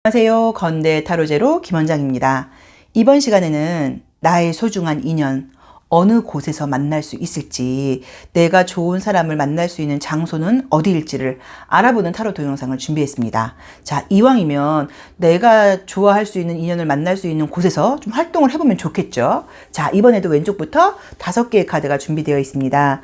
안녕하세요. 건대 타로제로 김원장입니다. 이번 시간에는 나의 소중한 인연, 어느 곳에서 만날 수 있을지, 내가 좋은 사람을 만날 수 있는 장소는 어디일지를 알아보는 타로 동영상을 준비했습니다. 자, 이왕이면 내가 좋아할 수 있는 인연을 만날 수 있는 곳에서 좀 활동을 해보면 좋겠죠. 자, 이번에도 왼쪽부터 5개의 카드가 준비되어 있습니다.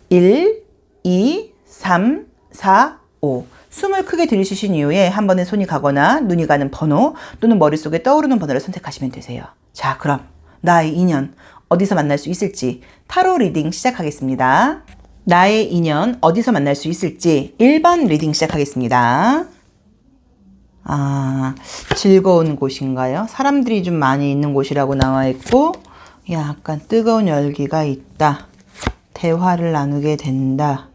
1, 2, 3, 4, 5. 숨을 크게 들이쉬신 이후에 한 번에 손이 가거나 눈이 가는 번호 또는 머릿속에 떠오르는 번호를 선택하시면 되세요. 자, 그럼 나의 인연 어디서 만날 수 있을지 타로 리딩 시작하겠습니다. 나의 인연 어디서 만날 수 있을지 1번 리딩 시작하겠습니다. 즐거운 곳인가요? 사람들이 좀 많이 있는 곳이라고 나와 있고 약간 뜨거운 열기가 있다. 대화를 나누게 된다.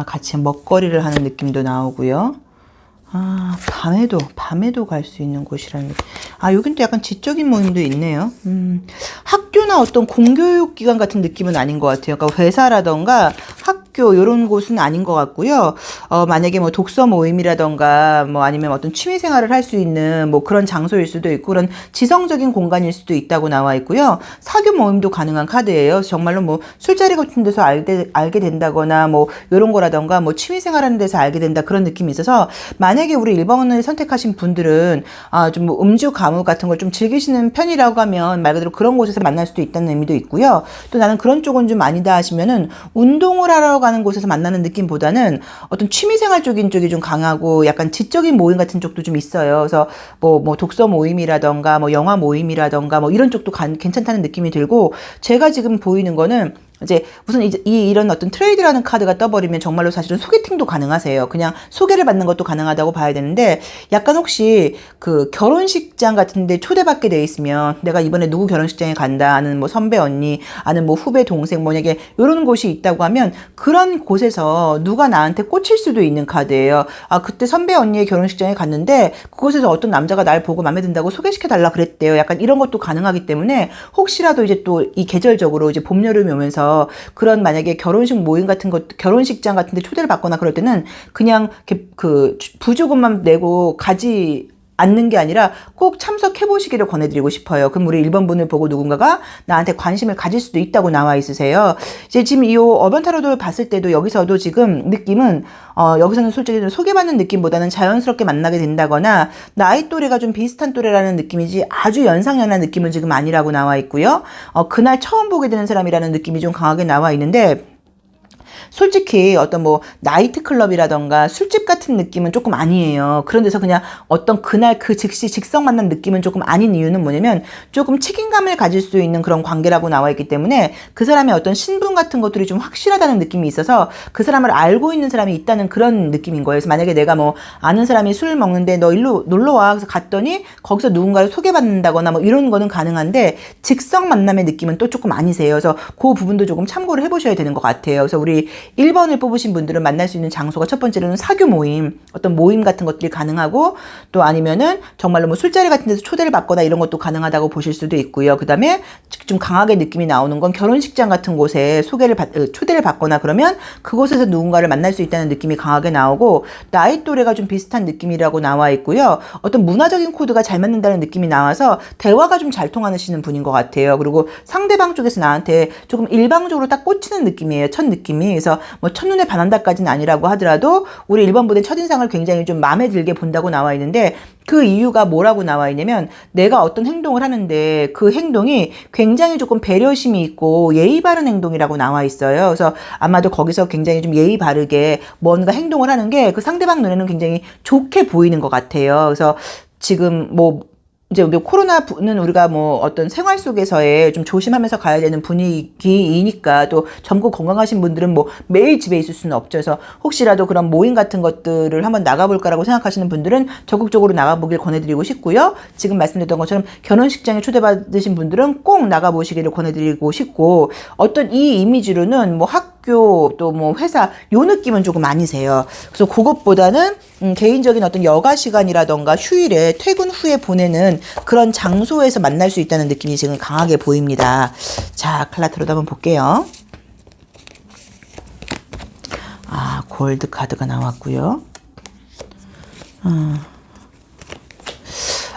같이 먹거리를 하는 느낌도 나오고요. 밤에도 갈 수 있는 곳이라는 느낌. 여긴 또 약간 지적인 모임도 있네요. 학교나 어떤 공교육 기관 같은 느낌은 아닌 것 같아요. 그러니까 회사라던가 학교 이런 곳은 아닌 것 같고요. 만약에 뭐 독서 모임이라던가 뭐 아니면 어떤 취미 생활을 할 수 있는 뭐 그런 장소일 수도 있고 그런 지성적인 공간일 수도 있다고 나와 있고요. 사교 모임도 가능한 카드예요. 정말로 뭐 술자리 같은 데서 알게 된다거나 뭐 이런 거라던가 뭐 취미 생활하는 데서 알게 된다 그런 느낌이 있어서 만약에 우리 1번을 선택하신 분들은 좀 뭐 음주 가무 같은 걸 좀 즐기시는 편이라고 하면 말 그대로 그런 곳에서 만날 수도 있다는 의미도 있고요. 또 나는 그런 쪽은 좀 아니다 하시면은 운동을 하러 가는 곳에서 만나는 느낌보다는 어떤 취미생활 쪽인 쪽이 좀 강하고 약간 지적인 모임 같은 쪽도 좀 있어요. 그래서 뭐 독서 모임이라던가 뭐 영화 모임이라던가 뭐 이런 쪽도 괜찮다는 느낌이 들고 제가 지금 보이는 거는 이제 우선 이런 어떤 트레이드라는 카드가 떠버리면 정말로 사실은 소개팅도 가능하세요. 그냥 소개를 받는 것도 가능하다고 봐야 되는데 약간 혹시 그 결혼식장 같은데 초대받게 돼 있으면 내가 이번에 누구 결혼식장에 간다 아는 뭐 선배 언니 아는 뭐 후배 동생 만약에 이런 곳이 있다고 하면 그런 곳에서 누가 나한테 꽂힐 수도 있는 카드예요. 그때 선배 언니의 결혼식장에 갔는데 그곳에서 어떤 남자가 날 보고 마음에 든다고 소개시켜 달라 그랬대요. 약간 이런 것도 가능하기 때문에 혹시라도 이제 또 이 계절적으로 이제 봄 여름이 오면서 그런 만약에 결혼식 모임 같은 것, 결혼식장 같은 데 초대를 받거나 그럴 때는 그냥 그 부조금만 내고 가지 않는 게 아니라 꼭 참석해 보시기를 권해드리고 싶어요. 그럼 우리 1번 분을 보고 누군가가 나한테 관심을 가질 수도 있다고 나와 있으세요. 이제 지금 이 어반 타로를 봤을 때도 여기서도 지금 느낌은 여기서는 솔직히 좀 소개받는 느낌보다는 자연스럽게 만나게 된다거나 나이 또래가 좀 비슷한 또래라는 느낌이지 아주 연상연한 느낌은 지금 아니라고 나와 있고요. 그날 처음 보게 되는 사람이라는 느낌이 좀 강하게 나와 있는데 솔직히 어떤 뭐 나이트 클럽이라던가 술집 같은 느낌은 조금 아니에요. 그런 데서 그냥 어떤 그날 그 즉시 직성 만난 느낌은 조금 아닌 이유는 뭐냐면 조금 책임감을 가질 수 있는 그런 관계라고 나와 있기 때문에 그 사람의 어떤 신분 같은 것들이 좀 확실하다는 느낌이 있어서 그 사람을 알고 있는 사람이 있다는 그런 느낌인 거예요. 그래서 만약에 내가 뭐 아는 사람이 술 먹는데 너 일로 놀러 와. 그래서 갔더니 거기서 누군가를 소개받는다거나 뭐 이런 거는 가능한데 직성 만남의 느낌은 또 조금 아니세요. 그래서 그 부분도 조금 참고를 해보셔야 되는 것 같아요. 그래서 우리 1번을 뽑으신 분들은 만날 수 있는 장소가 첫 번째로는 사교 모임, 어떤 모임 같은 것들이 가능하고 또 아니면은 정말로 뭐 술자리 같은 데서 초대를 받거나 이런 것도 가능하다고 보실 수도 있고요. 그 다음에 좀 강하게 느낌이 나오는 건 결혼식장 같은 곳에 초대를 받거나 그러면 그곳에서 누군가를 만날 수 있다는 느낌이 강하게 나오고 나이 또래가 좀 비슷한 느낌이라고 나와 있고요. 어떤 문화적인 코드가 잘 맞는다는 느낌이 나와서 대화가 좀 잘 통하시는 분인 것 같아요. 그리고 상대방 쪽에서 나한테 조금 일방적으로 딱 꽂히는 느낌이에요. 첫 느낌이. 그래서 뭐 첫눈에 반한다까지는 아니라고 하더라도 우리 1번 분의 첫인상을 굉장히 좀 마음에 들게 본다고 나와 있는데 그 이유가 뭐라고 나와 있냐면 내가 어떤 행동을 하는데 그 행동이 굉장히 조금 배려심이 있고 예의 바른 행동이라고 나와 있어요. 그래서 아마도 거기서 굉장히 좀 예의 바르게 뭔가 행동을 하는 게 그 상대방 눈에는 굉장히 좋게 보이는 것 같아요. 그래서 지금 뭐 이제 우리 코로나는 우리가 뭐 어떤 생활 속에서의 좀 조심하면서 가야 되는 분위기이니까 또 젊고 건강하신 분들은 뭐 매일 집에 있을 수는 없죠. 그래서 혹시라도 그런 모임 같은 것들을 한번 나가볼까라고 생각하시는 분들은 적극적으로 나가보길 권해드리고 싶고요. 지금 말씀드렸던 것처럼 결혼식장에 초대받으신 분들은 꼭 나가보시기를 권해드리고 싶고 어떤 이 이미지로는 뭐 학교 또 뭐 회사 요 느낌은 조금 아니세요. 그래서 그것보다는 개인적인 어떤 여가 시간이라던가 휴일에 퇴근 후에 보내는 그런 장소에서 만날 수 있다는 느낌이 지금 강하게 보입니다. 자, 칼라트로도 한번 볼게요. 골드 카드가 나왔고요.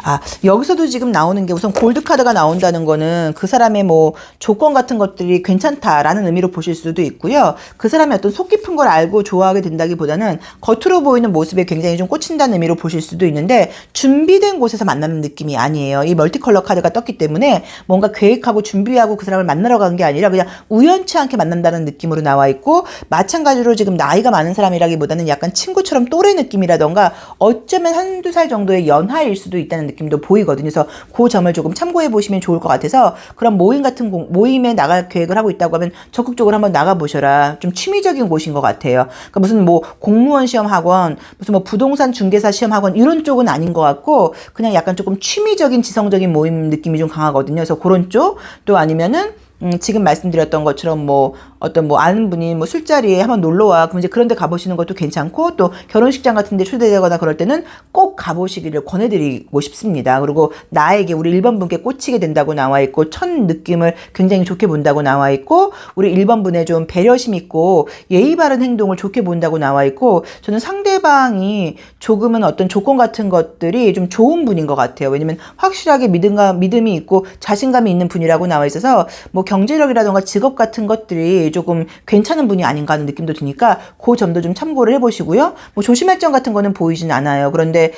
아, 여기서도 지금 나오는 게 우선 골드카드가 나온다는 거는 그 사람의 뭐 조건 같은 것들이 괜찮다라는 의미로 보실 수도 있고요. 그 사람의 어떤 속 깊은 걸 알고 좋아하게 된다기보다는 겉으로 보이는 모습에 굉장히 좀 꽂힌다는 의미로 보실 수도 있는데 준비된 곳에서 만나는 느낌이 아니에요. 이 멀티컬러 카드가 떴기 때문에 뭔가 계획하고 준비하고 그 사람을 만나러 간 게 아니라 그냥 우연치 않게 만난다는 느낌으로 나와 있고 마찬가지로 지금 나이가 많은 사람이라기보다는 약간 친구처럼 또래 느낌이라던가 어쩌면 한두 살 정도의 연하일 수도 있다는 느낌도 보이거든요. 그래서 그 점을 조금 참고해 보시면 좋을 것 같아서 그런 모임 같은 모임에 나갈 계획을 하고 있다고 하면 적극적으로 한번 나가보셔라. 좀 취미적인 곳인 것 같아요. 그러니까 무슨 뭐 공무원 시험 학원, 무슨 뭐 부동산 중개사 시험 학원 이런 쪽은 아닌 것 같고 그냥 약간 조금 취미적인 지성적인 모임 느낌이 좀 강하거든요. 그래서 그런 쪽 또 아니면은 지금 말씀드렸던 것처럼 뭐 어떤 뭐 아는 분이 뭐 술자리에 한번 놀러와 그럼 이제 그런 데 가보시는 것도 괜찮고 또 결혼식장 같은 데 초대되거나 그럴 때는 꼭 가보시기를 권해드리고 싶습니다. 그리고 나에게 우리 1번 분께 꽂히게 된다고 나와 있고 첫 느낌을 굉장히 좋게 본다고 나와 있고 우리 1번 분의 좀 배려심 있고 예의 바른 행동을 좋게 본다고 나와 있고 저는 상대방이 조금은 어떤 조건 같은 것들이 좀 좋은 분인 것 같아요. 왜냐면 확실하게 믿음이 있고 자신감이 있는 분이라고 나와 있어서 뭐 경제력이라던가 직업 같은 것들이 조금 괜찮은 분이 아닌가 하는 느낌도 드니까 그 점도 좀 참고를 해보시고요. 뭐 조심할 점 같은 거는 보이진 않아요. 그런데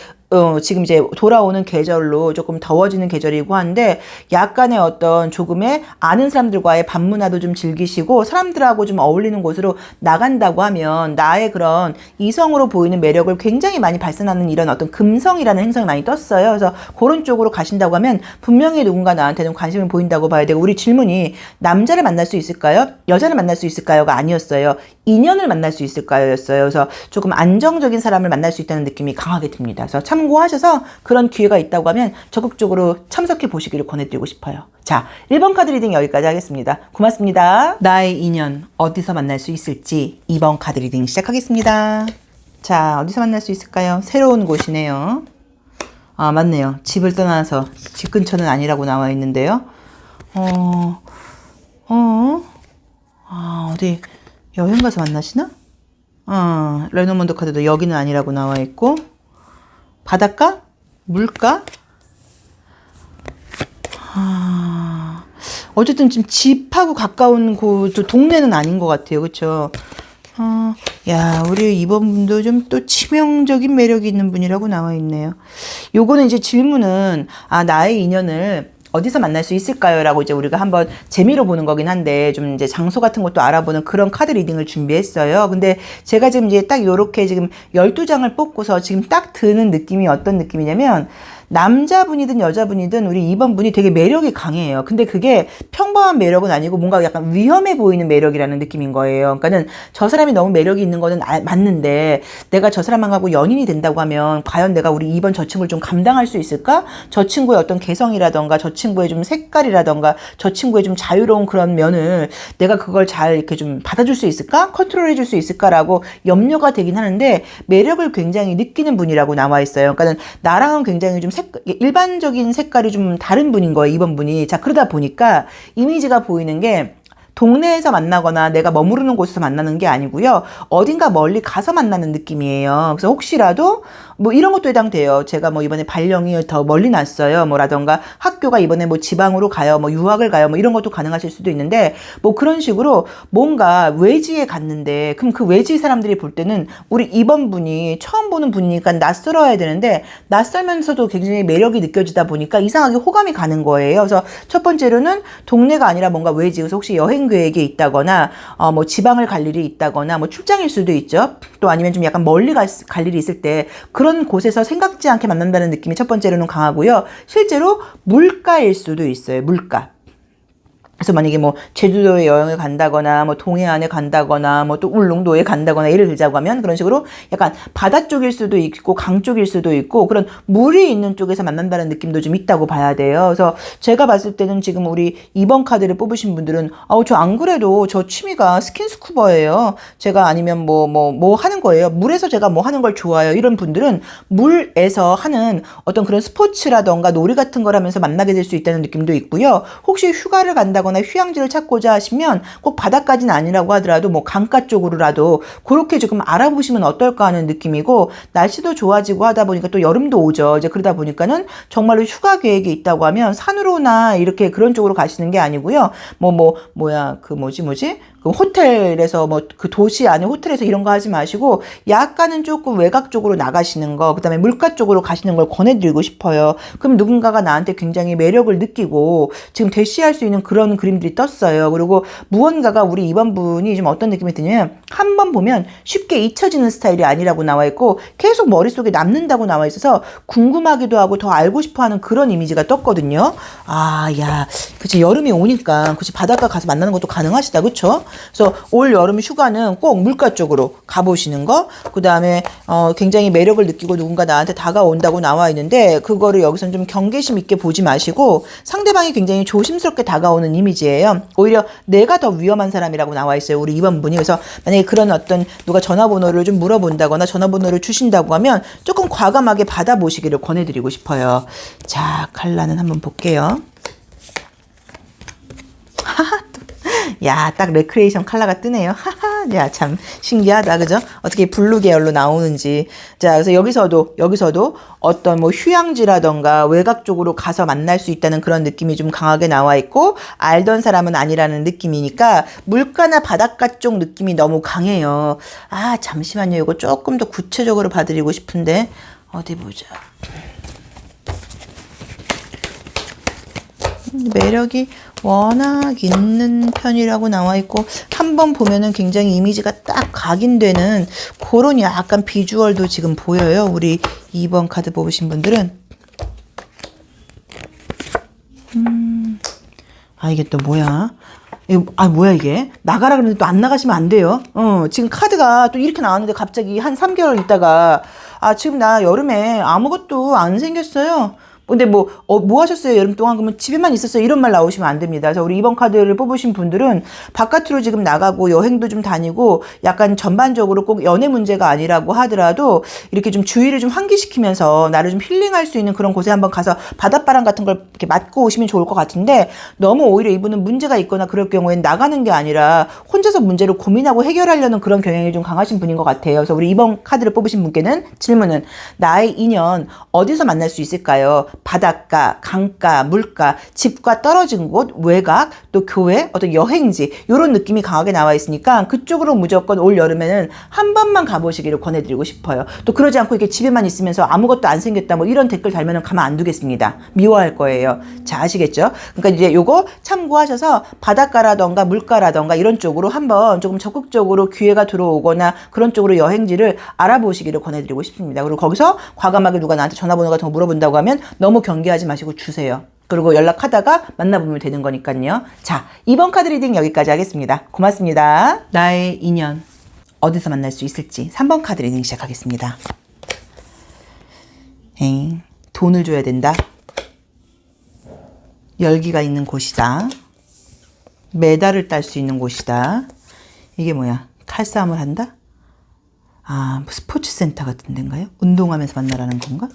지금 이제 돌아오는 계절로 조금 더워지는 계절이고 한데 약간의 어떤 조금의 아는 사람들과의 밤문화도 좀 즐기시고 사람들하고 좀 어울리는 곳으로 나간다고 하면 나의 그런 이성으로 보이는 매력을 굉장히 많이 발산하는 이런 어떤 금성이라는 행성이 많이 떴어요. 그래서 그런 쪽으로 가신다고 하면 분명히 누군가 나한테는 관심을 보인다고 봐야 되고 우리 질문이 남자를 만날 수 있을까요? 여자를 만날 수 있을까요?가 아니었어요. 인연을 만날 수 있을까요? 였어요. 그래서 조금 안정적인 사람을 만날 수 있다는 느낌이 강하게 듭니다. 그래서 참고하셔서 그런 기회가 있다고 하면 적극적으로 참석해 보시기를 권해드리고 싶어요. 자, 1번 카드 리딩 여기까지 하겠습니다. 고맙습니다. 나의 인연 어디서 만날 수 있을지 2번 카드 리딩 시작하겠습니다. 자, 어디서 만날 수 있을까요? 새로운 곳이네요. 아, 맞네요. 집을 떠나서 집 근처는 아니라고 나와 있는데요. 어디 여행 가서 만나시나? 레노먼드 카드도 여기는 아니라고 나와 있고 바닷가? 물가? 어쨌든 지금 집하고 가까운 그 동네는 아닌 것 같아요. 그쵸? 야, 우리 2번 분도 좀 또 치명적인 매력이 있는 분이라고 나와 있네요. 요거는 이제 질문은, 나의 인연을 어디서 만날 수 있을까요? 라고 이제 우리가 한번 재미로 보는 거긴 한데, 좀 이제 장소 같은 것도 알아보는 그런 카드 리딩을 준비했어요. 근데 제가 지금 이제 딱 요렇게 지금 12장을 뽑고서 지금 딱 드는 느낌이 어떤 느낌이냐면, 남자분이든 여자분이든 우리 2번 분이 되게 매력이 강해요. 근데 그게 평범한 매력은 아니고 뭔가 약간 위험해 보이는 매력이라는 느낌인 거예요. 그러니까는 저 사람이 너무 매력이 있는 거는 맞는데 내가 저 사람하고 연인이 된다고 하면 과연 내가 우리 2번 저 친구를 좀 감당할 수 있을까? 저 친구의 어떤 개성이라던가 저 친구의 좀 색깔이라던가 저 친구의 좀 자유로운 그런 면을 내가 그걸 잘 이렇게 좀 받아줄 수 있을까? 컨트롤 해줄 수 있을까라고 염려가 되긴 하는데 매력을 굉장히 느끼는 분이라고 나와 있어요. 그러니까 나랑은 굉장히 좀 일반적인 색깔이 좀 다른 분인 거예요, 2번 분이. 자, 그러다 보니까 이미지가 보이는 게 동네에서 만나거나 내가 머무르는 곳에서 만나는 게 아니고요. 어딘가 멀리 가서 만나는 느낌이에요. 그래서 혹시라도 뭐 이런 것도 해당돼요. 제가 뭐 이번에 발령이 더 멀리 났어요. 뭐라던가 학교가 이번에 뭐 지방으로 가요. 뭐 유학을 가요. 뭐 이런 것도 가능하실 수도 있는데 뭐 그런 식으로 뭔가 외지에 갔는데 그럼 그 외지 사람들이 볼 때는 우리 2번 분이 처음 보는 분이니까 낯설어야 되는데 낯설면서도 굉장히 매력이 느껴지다 보니까 이상하게 호감이 가는 거예요. 그래서 첫 번째로는 동네가 아니라 뭔가 외지. 그래서 혹시 여행 계획이 있다거나 뭐 지방을 갈 일이 있다거나 뭐 출장일 수도 있죠. 또 아니면 좀 약간 멀리 갈 일이 있을 때 그런 곳에서 생각지 않게 만난다는 느낌이 첫 번째로는 강하고요. 실제로 물가일 수도 있어요. 물가. 그래서 만약에 뭐 제주도에 여행을 간다거나 뭐 동해안에 간다거나 뭐 또 울릉도에 간다거나 예를 들자고 하면 그런 식으로 약간 바다 쪽일 수도 있고 강 쪽일 수도 있고 그런 물이 있는 쪽에서 만난다는 느낌도 좀 있다고 봐야 돼요. 그래서 제가 봤을 때는 지금 우리 2번 카드를 뽑으신 분들은 저 안 그래도 저 취미가 스킨스쿠버예요. 제가 아니면 뭐 하는 거예요. 물에서 제가 뭐 하는 걸 좋아해요. 이런 분들은 물에서 하는 어떤 그런 스포츠라던가 놀이 같은 걸 하면서 만나게 될 수 있다는 느낌도 있고요. 혹시 휴가를 간다거나 한다거나 휴양지를 찾고자 하시면 꼭 바다까지는 아니라고 하더라도 뭐 강가 쪽으로라도 그렇게 조금 알아보시면 어떨까 하는 느낌이고, 날씨도 좋아지고 하다 보니까 또 여름도 오죠. 이제 그러다 보니까는 정말로 휴가 계획이 있다고 하면 산으로나 이렇게 그런 쪽으로 가시는 게 아니고요. 그 호텔에서 뭐 그 도시 안에 호텔에서 이런 거 하지 마시고 약간은 조금 외곽 쪽으로 나가시는 거, 그다음에 물가 쪽으로 가시는 걸 권해드리고 싶어요. 그럼 누군가가 나한테 굉장히 매력을 느끼고 지금 대시할 수 있는 그런 그림들이 떴어요. 그리고 무언가가 우리 이번 분이 좀 어떤 느낌이 드냐면 한 번 보면 쉽게 잊혀지는 스타일이 아니라고 나와 있고 계속 머릿속에 남는다고 나와 있어서 궁금하기도 하고 더 알고 싶어하는 그런 이미지가 떴거든요. 그치, 여름이 오니까 그치, 바닷가 가서 만나는 것도 가능하시다, 그쵸? 그래서 올 여름 휴가는 꼭 물가 쪽으로 가보시는 거, 그 다음에 굉장히 매력을 느끼고 누군가 나한테 다가온다고 나와 있는데 그거를 여기서는 좀 경계심 있게 보지 마시고 상대방이 굉장히 조심스럽게 다가오는 이미지예요. 오히려 내가 더 위험한 사람이라고 나와 있어요, 우리 이번 분이. 그래서 만약에 그런 어떤 누가 전화번호를 좀 물어본다거나 전화번호를 주신다고 하면 조금 과감하게 받아보시기를 권해드리고 싶어요. 자, 칼라는 한번 볼게요. 야, 딱 레크레이션 컬러가 뜨네요. 하하, 야, 참 신기하다, 그죠? 어떻게 블루 계열로 나오는지. 자, 그래서 여기서도 어떤 뭐 휴양지라던가 외곽 쪽으로 가서 만날 수 있다는 그런 느낌이 좀 강하게 나와 있고, 알던 사람은 아니라는 느낌이니까 물가나 바닷가 쪽 느낌이 너무 강해요. 아, 잠시만요. 이거 조금 더 구체적으로 봐드리고 싶은데, 어디 보자. 매력이 워낙 있는 편이라고 나와 있고, 한번 보면은 굉장히 이미지가 딱 각인되는 그런 약간 비주얼도 지금 보여요. 우리 2번 카드 뽑으신 분들은. 이게 또 뭐야? 뭐야 이게? 나가라 그러는데 또 안 나가시면 안 돼요. 지금 카드가 또 이렇게 나왔는데 갑자기 한 3개월 있다가 지금 나 여름에 아무것도 안 생겼어요. 근데 뭐 하셨어요? 여름 동안? 그러면 집에만 있었어요? 이런 말 나오시면 안 됩니다. 그래서 우리 이번 카드를 뽑으신 분들은 바깥으로 지금 나가고 여행도 좀 다니고 약간 전반적으로 꼭 연애 문제가 아니라고 하더라도 이렇게 좀 주의를 좀 환기시키면서 나를 좀 힐링할 수 있는 그런 곳에 한번 가서 바닷바람 같은 걸 이렇게 맞고 오시면 좋을 것 같은데, 너무 오히려 이분은 문제가 있거나 그럴 경우엔 나가는 게 아니라 혼자서 문제를 고민하고 해결하려는 그런 경향이 좀 강하신 분인 것 같아요. 그래서 우리 이번 카드를 뽑으신 분께는 질문은 나의 인연 어디서 만날 수 있을까요? 바닷가, 강가, 물가, 집과 떨어진 곳, 외곽, 또 교회, 어떤 여행지 이런 느낌이 강하게 나와 있으니까 그쪽으로 무조건 올 여름에는 한 번만 가보시기를 권해드리고 싶어요. 또 그러지 않고 이렇게 집에만 있으면서 아무것도 안 생겼다 뭐 이런 댓글 달면은 가만 안 두겠습니다. 미워할 거예요. 자, 아시겠죠? 그러니까 이제 요거 참고하셔서 바닷가라던가 물가라던가 이런 쪽으로 한번 조금 적극적으로 기회가 들어오거나 그런 쪽으로 여행지를 알아보시기를 권해드리고 싶습니다. 그리고 거기서 과감하게 누가 나한테 전화번호 같은 거 물어본다고 하면 너무 경계하지 마시고 주세요. 그리고 연락하다가 만나보면 되는 거니까요. 자, 이번 카드 리딩 여기까지 하겠습니다. 고맙습니다. 나의 인연 어디서 만날 수 있을지 3번 카드 리딩 시작하겠습니다. 돈을 줘야 된다. 열기가 있는 곳이다. 메달을 딸 수 있는 곳이다. 이게 뭐야? 칼싸움을 한다? 스포츠 센터 같은 데인가요? 운동하면서 만나라는 건가?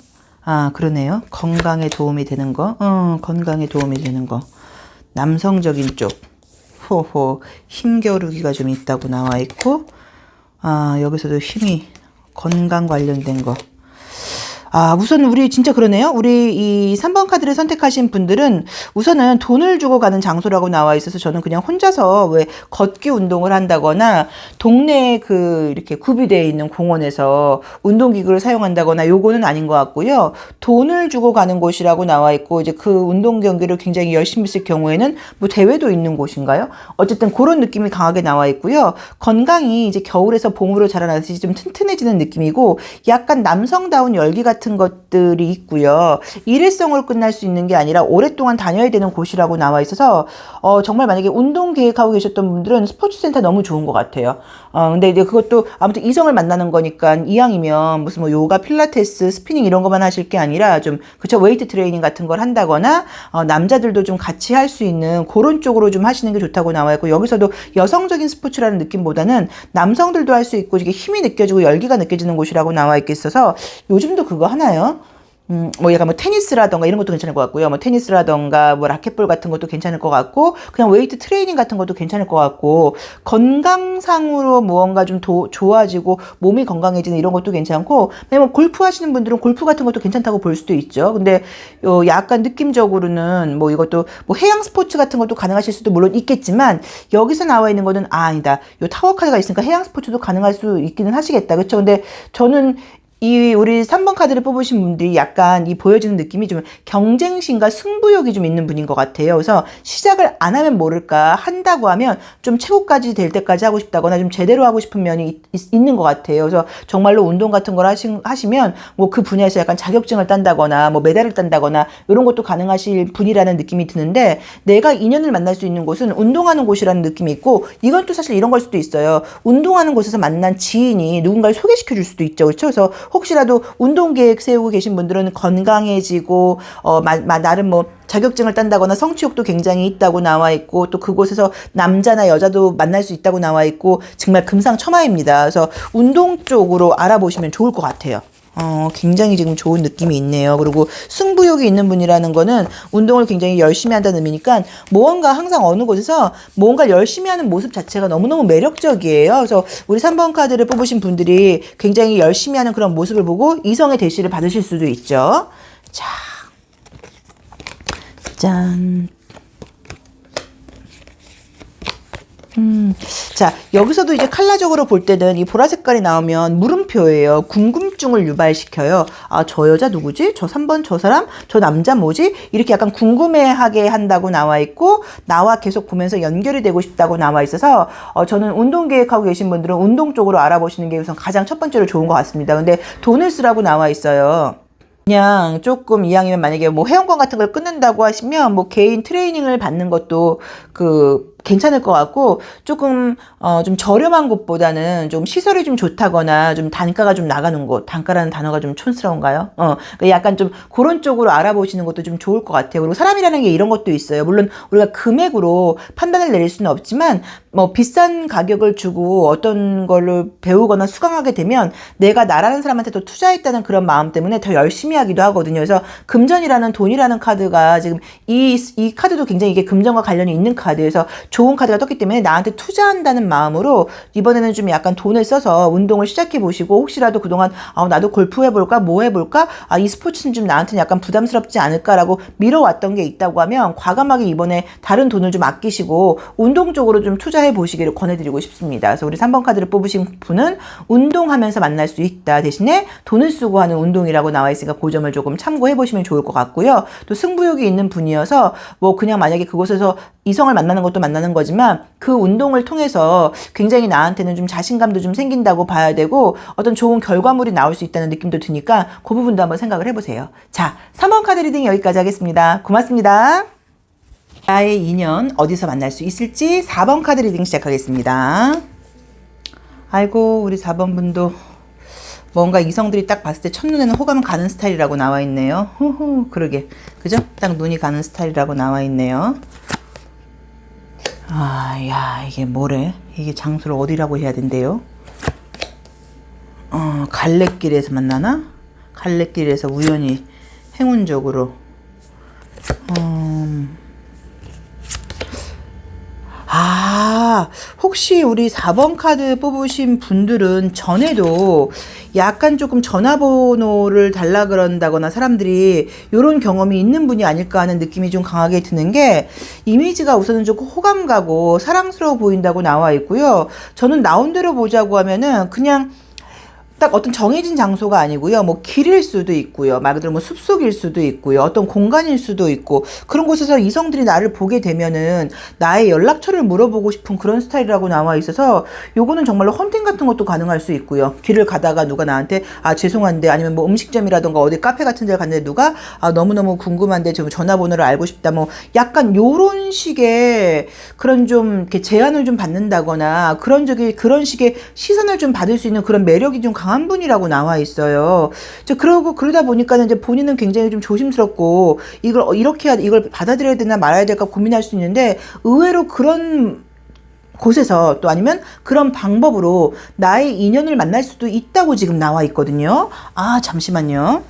그러네요. 건강에 도움이 되는 거. 건강에 도움이 되는 거. 남성적인 쪽. 힘겨루기가 좀 있다고 나와 있고, 여기서도 힘이, 건강 관련된 거. 우선 우리 진짜 그러네요. 우리 이 3번 카드를 선택하신 분들은 우선은 돈을 주고 가는 장소라고 나와 있어서 저는 그냥 혼자서 왜 걷기 운동을 한다거나 동네에 이렇게 구비되어 있는 공원에서 운동기구를 사용한다거나 요거는 아닌 것 같고요. 돈을 주고 가는 곳이라고 나와 있고, 이제 그 운동 경기를 굉장히 열심히 했을 경우에는 뭐 대회도 있는 곳인가요? 어쨌든 그런 느낌이 강하게 나와 있고요. 건강이 이제 겨울에서 봄으로 자라나듯이 좀 튼튼해지는 느낌이고, 약간 남성다운 열기 같은 것들이 있고요. 일회성으로 끝날 수 있는 게 아니라 오랫동안 다녀야 되는 곳이라고 나와 있어서 정말 만약에 운동 계획하고 계셨던 분들은 스포츠센터 너무 좋은 것 같아요. 근데 이제 그것도 아무튼 이성을 만나는 거니까 이왕이면 무슨 뭐 요가, 필라테스, 스피닝 이런 것만 하실 게 아니라 좀 그쵸, 웨이트 트레이닝 같은 걸 한다거나 남자들도 좀 같이 할 수 있는 그런 쪽으로 좀 하시는 게 좋다고 나와 있고, 여기서도 여성적인 스포츠라는 느낌보다는 남성들도 할 수 있고 이게 힘이 느껴지고 열기가 느껴지는 곳이라고 나와 있겠어서 요즘도 그거 하나요? 뭐 약간 뭐 테니스라던가 이런 것도 괜찮을 것 같고요. 뭐 테니스라던가 뭐 라켓볼 같은 것도 괜찮을 것 같고, 그냥 웨이트 트레이닝 같은 것도 괜찮을 것 같고, 건강상으로 무언가 좀 좋아지고 몸이 건강해지는 이런 것도 괜찮고, 뭐 골프 하시는 분들은 골프 같은 것도 괜찮다고 볼 수도 있죠. 근데 약간 느낌적으로는 뭐 이것도 뭐 해양 스포츠 같은 것도 가능하실 수도 물론 있겠지만, 여기서 나와 있는 거는 아니다. 요 타워 카드가 있으니까 해양 스포츠도 가능할 수 있기는 하시겠다. 그렇죠? 근데 저는 이 우리 3번 카드를 뽑으신 분들이 약간 이 보여지는 느낌이 좀 경쟁심과 승부욕이 좀 있는 분인 것 같아요. 그래서 시작을 안 하면 모를까, 한다고 하면 좀 최고까지 될 때까지 하고 싶다거나 좀 제대로 하고 싶은 면이 있는 것 같아요. 그래서 정말로 운동 같은 걸 하시면 뭐 그 분야에서 약간 자격증을 딴다거나 뭐 메달을 딴다거나 이런 것도 가능하실 분이라는 느낌이 드는데, 내가 인연을 만날 수 있는 곳은 운동하는 곳이라는 느낌이 있고, 이건 또 사실 이런 걸 수도 있어요. 운동하는 곳에서 만난 지인이 누군가를 소개시켜 줄 수도 있죠. 그렇죠? 그래서 혹시라도 운동 계획 세우고 계신 분들은 건강해지고 나름 뭐 자격증을 딴다거나 성취욕도 굉장히 있다고 나와 있고, 또 그곳에서 남자나 여자도 만날 수 있다고 나와 있고, 정말 금상첨화입니다. 그래서 운동 쪽으로 알아보시면 좋을 것 같아요. 굉장히 지금 좋은 느낌이 있네요. 그리고 승부욕이 있는 분이라는 거는 운동을 굉장히 열심히 한다는 의미니까, 무언가 항상 어느 곳에서 뭔가 열심히 하는 모습 자체가 너무너무 매력적이에요. 그래서 우리 3번 카드를 뽑으신 분들이 굉장히 열심히 하는 그런 모습을 보고 이성의 대시를 받으실 수도 있죠. 자, 짠. 자, 여기서도 이제 컬러적으로 볼 때는 이 보라 색깔이 나오면 물음표예요. 궁금증을 유발시켜요. 아, 저 여자 누구지? 저 3번 저 사람? 저 남자 뭐지? 이렇게 약간 궁금해하게 한다고 나와 있고, 나와 계속 보면서 연결이 되고 싶다고 나와 있어서, 저는 운동 계획하고 계신 분들은 운동 쪽으로 알아보시는 게 우선 가장 첫 번째로 좋은 것 같습니다. 근데 돈을 쓰라고 나와 있어요. 그냥 조금 이왕이면 만약에 뭐 회원권 같은 걸 끊는다고 하시면 뭐 개인 트레이닝을 받는 것도 괜찮을 것 같고, 조금 좀 저렴한 곳보다는 좀 시설이 좀 좋다거나 좀 단가가 좀 나가는 곳, 단가라는 단어가 좀 촌스러운가요? 약간 좀 그런 쪽으로 알아보시는 것도 좀 좋을 것 같아요. 그리고 사람이라는 게 이런 것도 있어요. 물론 우리가 금액으로 판단을 내릴 수는 없지만, 뭐 비싼 가격을 주고 어떤 걸로 배우거나 수강하게 되면 내가 나라는 사람한테 더 투자했다는 그런 마음 때문에 더 열심히 하기도 하거든요. 그래서 금전이라는 돈이라는 카드가 지금 이 카드도 굉장히 이게 금전과 관련이 있는 카드에서 좋은 카드가 떴기 때문에 나한테 투자한다는 마음으로 이번에는 좀 약간 돈을 써서 운동을 시작해 보시고, 혹시라도 그동안 나도 골프 해볼까 뭐 해볼까, 이 스포츠는 좀 나한테는 약간 부담스럽지 않을까라고 미뤄왔던 게 있다고 하면 과감하게 이번에 다른 돈을 좀 아끼시고 운동 쪽으로 좀 투자해 보시기를 권해드리고 싶습니다. 그래서 우리 3번 카드를 뽑으신 분은 운동하면서 만날 수 있다, 대신에 돈을 쓰고 하는 운동이라고 나와 있으니까 그 점을 조금 참고해 보시면 좋을 것 같고요. 또 승부욕이 있는 분이어서 뭐 그냥 만약에 그곳에서 이성을 만나는 것도 만나는 거지만, 그 운동을 통해서 굉장히 나한테는 좀 자신감도 좀 생긴다고 봐야 되고, 어떤 좋은 결과물이 나올 수 있다는 느낌도 드니까 그 부분도 한번 생각을 해보세요. 자, 3번 카드 리딩 여기까지 하겠습니다. 고맙습니다. 나의 인연 어디서 만날 수 있을지 4번 카드 리딩 시작하겠습니다. 아이고, 우리 4번 분도 뭔가 이성들이 딱 봤을 때 첫눈에는 호감 가는 스타일이라고 나와 있네요. 후후, 그러게. 그죠? 딱 눈이 가는 스타일이라고 나와 있네요. 야, 이게 뭐래? 이게 장소를 어디라고 해야 된대요? 갈래길에서 만나나? 갈래길에서 우연히 행운적으로. 혹시 우리 4번 카드 뽑으신 분들은 전에도 약간 조금 전화번호를 달라 그런다거나 사람들이 이런 경험이 있는 분이 아닐까 하는 느낌이 좀 강하게 드는 게, 이미지가 우선은 조금 호감 가고 사랑스러워 보인다고 나와 있고요. 저는 나온 대로 보자고 하면은 그냥 딱 어떤 정해진 장소가 아니고요. 뭐 길일 수도 있고요. 말 그대로 뭐 숲속일 수도 있고요. 어떤 공간일 수도 있고, 그런 곳에서 이성들이 나를 보게 되면은 나의 연락처를 물어보고 싶은 그런 스타일이라고 나와 있어서, 요거는 정말로 헌팅 같은 것도 가능할 수 있고요. 길을 가다가 누가 나한테 죄송한데, 아니면 뭐 음식점이라던가 어디 카페 같은 데 갔는데 누가 너무너무 궁금한데 좀 전화번호를 알고 싶다, 뭐 약간 요런 식의 그런 좀 이렇게 제안을 좀 받는다거나, 그런 식의 시선을 좀 받을 수 있는 그런 매력이 좀 강한 분이라고 나와 있어요. 그러다 보니까는 이제 본인은 굉장히 좀 조심스럽고, 이걸 받아들여야 되나 말아야 될까 고민할 수 있는데, 의외로 그런 곳에서, 또 아니면 그런 방법으로 나의 인연을 만날 수도 있다고 지금 나와 있거든요. 잠시만요.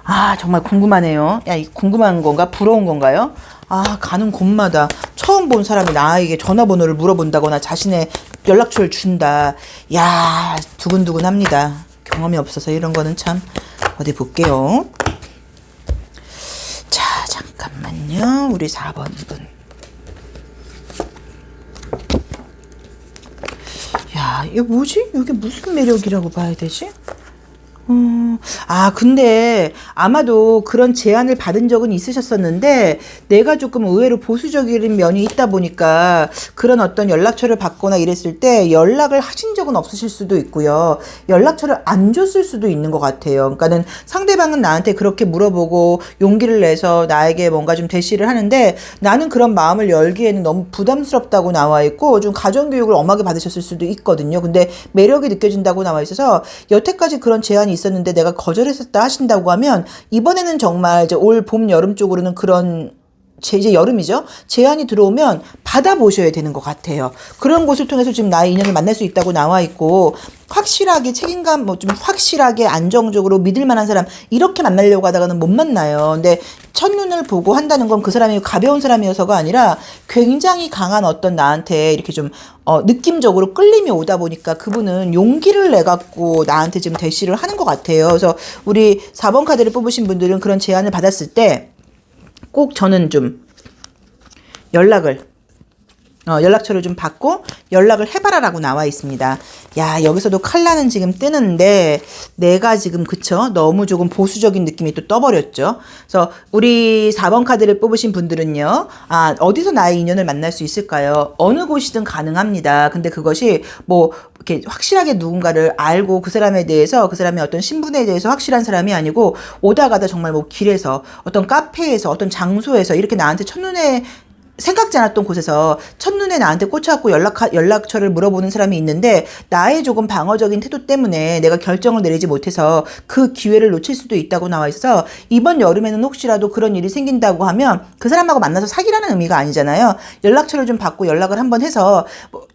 아, 정말 궁금하네요. 야, 이 궁금한 건가? 부러운 건가요? 아, 가는 곳마다 처음 본 사람이 나에게 전화번호를 물어본다거나 자신의 연락처를 준다. 야, 두근두근합니다. 경험이 없어서 이런 거는 참. 어디 볼게요. 자, 잠깐만요. 우리 4번 분. 야, 이게 뭐지? 이게 무슨 매력이라고 봐야 되지? 아, 근데 아마도 그런 제안을 받은 적은 있으셨었는데 내가 조금 의외로 보수적인 면이 있다 보니까 그런 어떤 연락처를 받거나 이랬을 때 연락을 하신 적은 없으실 수도 있고요. 연락처를 안 줬을 수도 있는 것 같아요. 그러니까는 상대방은 나한테 그렇게 물어보고 용기를 내서 나에게 뭔가 좀 대시를 하는데 나는 그런 마음을 열기에는 너무 부담스럽다고 나와 있고 좀 가정교육을 엄하게 받으셨을 수도 있거든요. 근데 매력이 느껴진다고 나와 있어서 여태까지 그런 제안이 있었는데 내가 거절했었다 하신다고 하면 이번에는 정말 이제 올 봄 여름 쪽으로는 그런 이제 여름이죠. 제안이 들어오면 받아보셔야 되는 것 같아요. 그런 곳을 통해서 지금 나의 인연을 만날 수 있다고 나와 있고 확실하게 책임감 뭐 좀 확실하게 안정적으로 믿을 만한 사람 이렇게 만나려고 하다가는 못 만나요. 근데 첫눈을 보고 한다는 건 그 사람이 가벼운 사람이어서가 아니라 굉장히 강한 어떤 나한테 이렇게 좀 느낌적으로 끌림이 오다 보니까 그분은 용기를 내 갖고 나한테 지금 대시를 하는 것 같아요. 그래서 우리 4번 카드를 뽑으신 분들은 그런 제안을 받았을 때 꼭 저는 좀 연락처를 좀 받고 연락을 해봐라라고 나와 있습니다. 야, 여기서도 칼라는 지금 뜨는데 내가 지금 그쵸? 너무 조금 보수적인 느낌이 또 떠버렸죠. 그래서 우리 4번 카드를 뽑으신 분들은요. 아, 어디서 나의 인연을 만날 수 있을까요? 어느 곳이든 가능합니다. 근데 그것이 뭐 이렇게 확실하게 누군가를 알고 그 사람에 대해서 그 사람의 어떤 신분에 대해서 확실한 사람이 아니고 오다 가다 정말 뭐 길에서 어떤 카페에서 어떤 장소에서 이렇게 나한테 첫눈에 생각지 않았던 곳에서 첫눈에 나한테 꽂혀갖고 연락처를 물어보는 사람이 있는데 나의 조금 방어적인 태도 때문에 내가 결정을 내리지 못해서 그 기회를 놓칠 수도 있다고 나와 있어서 이번 여름에는 혹시라도 그런 일이 생긴다고 하면 그 사람하고 만나서 사귀라는 의미가 아니잖아요. 연락처를 좀 받고 연락을 한번 해서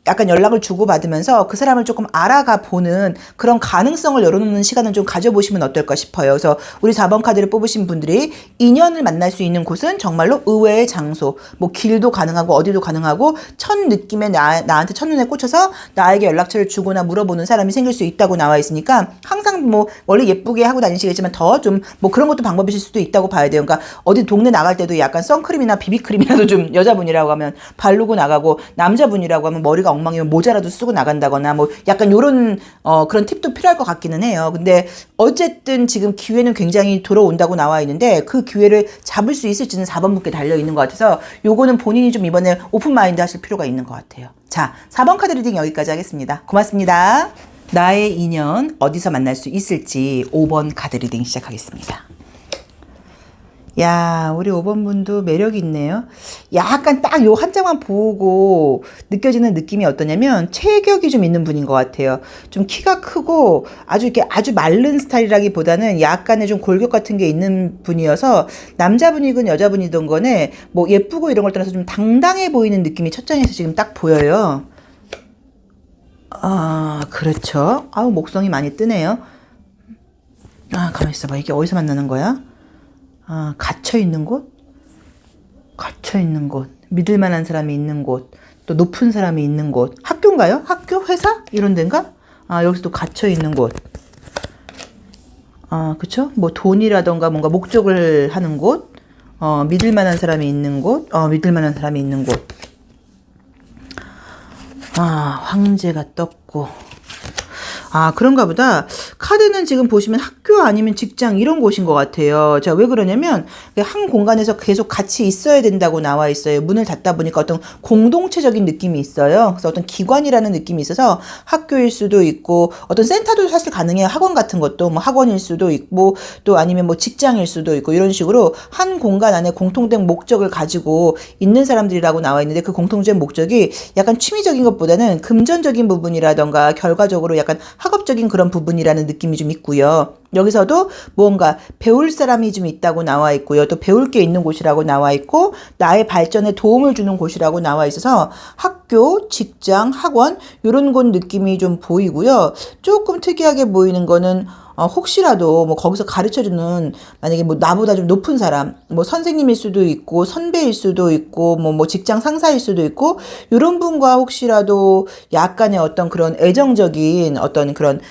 약간 연락을 주고받으면서 그 사람을 조금 알아가 보는 그런 가능성을 열어놓는 시간을 좀 가져보시면 어떨까 싶어요. 그래서 우리 4번 카드를 뽑으신 분들이 인연을 만날 수 있는 곳은 정말로 의외의 장소, 뭐 길도 가능하고 어디도 가능하고 첫 느낌에 나한테 첫눈에 꽂혀서 나에게 연락처를 주거나 물어보는 사람이 생길 수 있다고 나와 있으니까 항상 뭐 원래 예쁘게 하고 다니시겠지만 더 좀 뭐 그런 것도 방법이실 수도 있다고 봐야 돼요. 그러니까 어디 동네 나갈 때도 약간 선크림이나 비비크림이라도 좀 여자분이라고 하면 바르고 나가고 남자분이라고 하면 머리가 엉망이면 모자라도 쓰고 나간다거나 뭐 약간 요런 그런 팁도 필요할 것 같기는 해요. 근데 어쨌든 지금 기회는 굉장히 들어온다고 나와 있는데 그 기회를 잡을 수 있을지는 4번 분께 달려 있는 것 같아서 요거는 본인이 좀 이번에 오픈마인드 하실 필요가 있는 것 같아요. 자, 4번 카드 리딩 여기까지 하겠습니다. 고맙습니다. 나의 인연 어디서 만날 수 있을지 5번 카드 리딩 시작하겠습니다. 야, 우리 5번 분도 매력이 있네요. 약간 딱 요 한 장만 보고 느껴지는 느낌이 어떠냐면 체격이 좀 있는 분인 것 같아요. 좀 키가 크고 아주 마른 스타일이라기보다는 약간의 좀 골격 같은 게 있는 분이어서 남자분이건 여자분이든 간에 뭐 예쁘고 이런 걸 떠나서 좀 당당해 보이는 느낌이 첫 장에서 지금 딱 보여요. 아, 그렇죠. 아우, 목성이 많이 뜨네요. 아, 가만히 있어봐. 이게 어디서 만나는 거야? 아, 갇혀있는 곳? 갇혀있는 곳. 믿을 만한 사람이 있는 곳. 또 높은 사람이 있는 곳. 학교인가요? 학교? 회사? 이런 데인가? 아, 여기서 또 갇혀있는 곳. 아, 그쵸? 뭐 돈이라던가 뭔가 목적을 하는 곳. 믿을 만한 사람이 있는 곳. 믿을 만한 사람이 있는 곳. 아, 황제가 떴고. 아, 그런가 보다. 카드는 지금 보시면 학교 아니면 직장 이런 곳인 것 같아요. 자, 왜 그러냐면 한 공간에서 계속 같이 있어야 된다고 나와 있어요. 문을 닫다 보니까 어떤 공동체적인 느낌이 있어요. 그래서 어떤 기관이라는 느낌이 있어서 학교일 수도 있고 어떤 센터도 사실 가능해요. 학원 같은 것도 뭐 학원일 수도 있고 또 아니면 뭐 직장일 수도 있고 이런 식으로 한 공간 안에 공통된 목적을 가지고 있는 사람들이라고 나와 있는데 그 공통된 목적이 약간 취미적인 것보다는 금전적인 부분이라던가 결과적으로 약간 학업적인 그런 부분이라는 느낌이 좀 있고요. 여기서도 무언가 배울 사람이 좀 있다고 나와 있고요. 또 배울 게 있는 곳이라고 나와 있고 나의 발전에 도움을 주는 곳이라고 나와 있어서 학교, 직장, 학원 이런 곳 느낌이 좀 보이고요. 조금 특이하게 보이는 거는 혹시라도 뭐 거기서 가르쳐주는 만약에 뭐 나보다 좀 높은 사람, 뭐 선생님일 수도 있고 선배일 수도 있고 뭐 직장 상사일 수도 있고 이런 분과 혹시라도 약간의 어떤 그런 애정적인 어떤 그런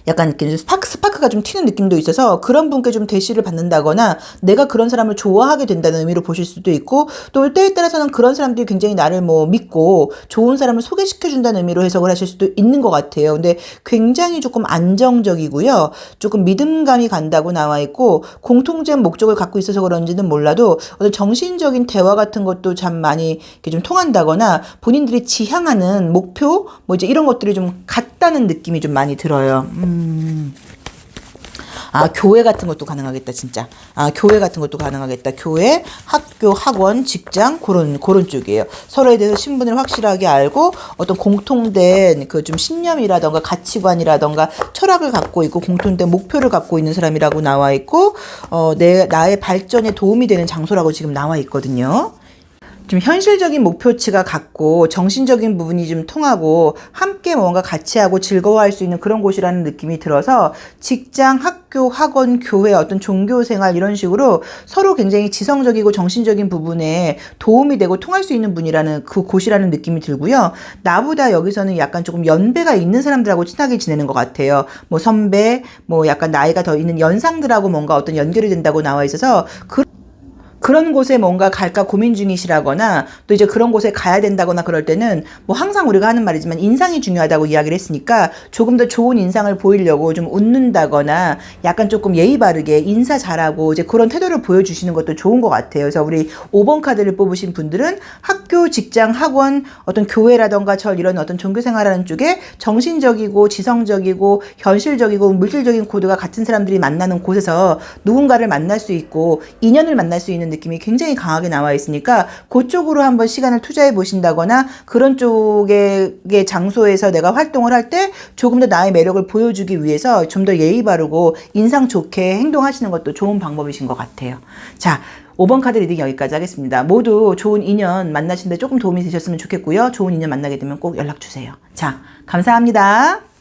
약간 이렇게 스파크가 좀 튀는 느낌도 있어서 그런 분께 좀 대시를 받는다거나 내가 그런 사람을 좋아하게 된다는 의미로 보실 수도 있고 또 때에 따라서는 그런 사람들이 굉장히 나를 뭐 믿고 좋은 사람을 소개시켜준다는 의미로 해석을 하실 수도 있는 것 같아요. 근데 굉장히 조금 안정적이고요. 조금 믿음감이 간다고 나와 있고 공통된 목적을 갖고 있어서 그런지는 몰라도 어떤 정신적인 대화 같은 것도 참 많이 이렇게 좀 통한다거나 본인들이 지향하는 목표 뭐 이제 이런 것들이 좀 같다는 느낌이 좀 많이 들어요. 교회 같은 것도 가능하겠다, 진짜. 교회 같은 것도 가능하겠다. 교회, 학교, 학원, 직장, 그런 쪽이에요. 서로에 대해서 신분을 확실하게 알고 어떤 공통된 그 좀 신념이라던가 가치관이라던가 철학을 갖고 있고 공통된 목표를 갖고 있는 사람이라고 나와 있고, 나의 발전에 도움이 되는 장소라고 지금 나와 있거든요. 좀 현실적인 목표치가 같고 정신적인 부분이 좀 통하고 함께 뭔가 같이 하고 즐거워할 수 있는 그런 곳이라는 느낌이 들어서 직장, 학교, 학원, 교회, 어떤 종교생활 이런 식으로 서로 굉장히 지성적이고 정신적인 부분에 도움이 되고 통할 수 있는 분이라는 그 곳이라는 느낌이 들고요. 나보다 여기서는 약간 조금 연배가 있는 사람들하고 친하게 지내는 것 같아요. 뭐 선배, 뭐 약간 나이가 더 있는 연상들하고 뭔가 어떤 연결이 된다고 나와 있어서 그런 곳에 뭔가 갈까 고민 중이시라거나 또 이제 그런 곳에 가야 된다거나 그럴 때는 뭐 항상 우리가 하는 말이지만 인상이 중요하다고 이야기를 했으니까 조금 더 좋은 인상을 보이려고 좀 웃는다거나 약간 조금 예의 바르게 인사 잘하고 이제 그런 태도를 보여주시는 것도 좋은 것 같아요. 그래서 우리 5번 카드를 뽑으신 분들은 학교, 직장, 학원, 어떤 교회라던가 절 이런 어떤 종교 생활하는 쪽에 정신적이고 지성적이고 현실적이고 물질적인 코드가 같은 사람들이 만나는 곳에서 누군가를 만날 수 있고 인연을 만날 수 있는 느낌이 굉장히 강하게 나와 있으니까 그쪽으로 한번 시간을 투자해 보신다거나 그런 쪽의 장소에서 내가 활동을 할 때 조금 더 나의 매력을 보여주기 위해서 좀 더 예의 바르고 인상 좋게 행동하시는 것도 좋은 방법이신 것 같아요. 자, 5번 카드 리딩 여기까지 하겠습니다. 모두 좋은 인연 만나시는데 조금 도움이 되셨으면 좋겠고요. 좋은 인연 만나게 되면 꼭 연락 주세요. 자, 감사합니다.